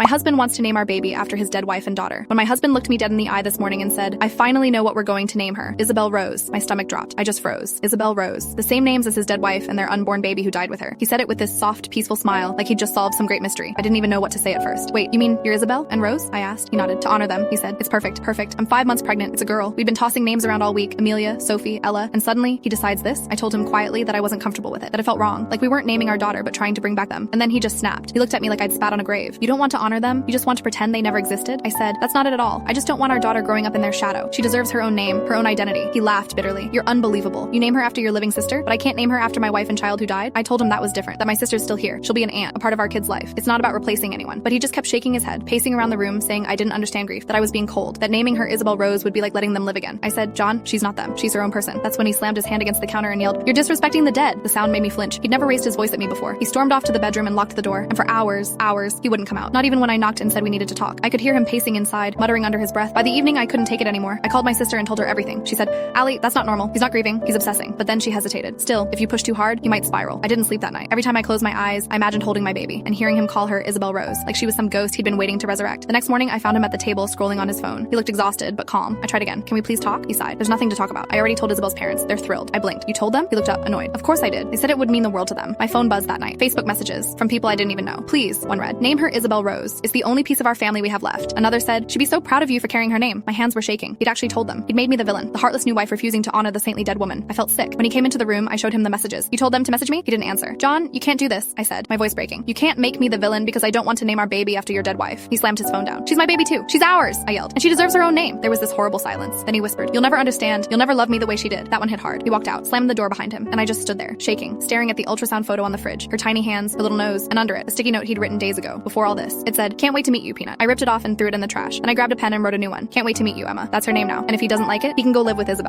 My husband wants to name our baby after his dead wife and daughter. When my husband looked me dead in the eye this morning and said, I finally know what we're going to name her, Isabel Rose, my stomach dropped. I just froze. Isabel Rose. The same names as his dead wife and their unborn baby who died with her. He said it with this soft, peaceful smile, like he'd just solved some great mystery. I didn't even know what to say at first. Wait, you mean you're Isabel and Rose? I asked. He nodded. To honor them, he said. It's perfect. Perfect. I'm 5 months pregnant. It's a girl. We've been tossing names around all week. Amelia, Sophie, Ella, and suddenly he decides this. I told him quietly that I wasn't comfortable with it, that it felt wrong, like we weren't naming our daughter but trying to bring back them. And then he just snapped. He looked at me like I'd spat on a grave. You don't want to honor them? You just want to pretend they never existed? I said, that's not it at all. I just don't want our daughter growing up in their shadow. She deserves her own name, her own identity. He laughed bitterly. You're unbelievable. You name her after your living sister, but I can't name her after my wife and child who died? I told him that was different, that my sister's still here. She'll be an aunt, a part of our kid's life. It's not about replacing anyone. But he just kept shaking his head, pacing around the room, saying I didn't understand grief, that I was being cold, that naming her Isabel Rose would be like letting them live again. I said, John, she's not them. She's her own person. That's when he slammed his hand against the counter and yelled, you're disrespecting the dead. The sound made me flinch. He'd never raised his voice at me before. He stormed off to the bedroom and locked the door, and for hours, he wouldn't come out. Not even when I knocked and said we needed to talk. I could hear him pacing inside, muttering under his breath. By the evening, I couldn't take it anymore. I called my sister and told her everything. She said, Allie, that's not normal. He's not grieving. He's obsessing. But then she hesitated. Still, if you push too hard, you might spiral. I didn't sleep that night. Every time I closed my eyes, I imagined holding my baby and hearing him call her Isabel Rose, like she was some ghost he'd been waiting to resurrect. The next morning, I found him at the table scrolling on his phone. He looked exhausted, but calm. I tried again. Can we please talk? He sighed. There's nothing to talk about. I already told Isabel's parents. They're thrilled. I blinked. You told them? He looked up, annoyed. Of course I did. They said it would mean the world to them. My phone buzzed that night. Facebook messages from people I didn't even know. Please, one read, name her Isabel Rose. It's the only piece of our family we have left. Another said, she'd be so proud of you for carrying her name. My hands were shaking. He'd actually told them. He'd made me the villain, the heartless new wife refusing to honor the saintly dead woman. I felt sick. When he came into the room, I showed him the messages. You told them to message me? He didn't answer. John, you can't do this, I said, my voice breaking. You can't make me the villain because I don't want to name our baby after your dead wife. He slammed his phone down. She's my baby too. She's ours, I yelled. And she deserves her own name. There was this horrible silence. Then he whispered, you'll never understand. You'll never love me the way she did. That one hit hard. He walked out, slammed the door behind him, and I just stood there, shaking, staring at the ultrasound photo on the fridge, her tiny hands, her little nose, and under it, a sticky note he'd written days ago, before all this. It said, can't wait to meet you, Peanut. I ripped it off and threw it in the trash. Then I grabbed a pen and wrote a new one. Can't wait to meet you, Emma. That's her name now. And if he doesn't like it, he can go live with Isabel.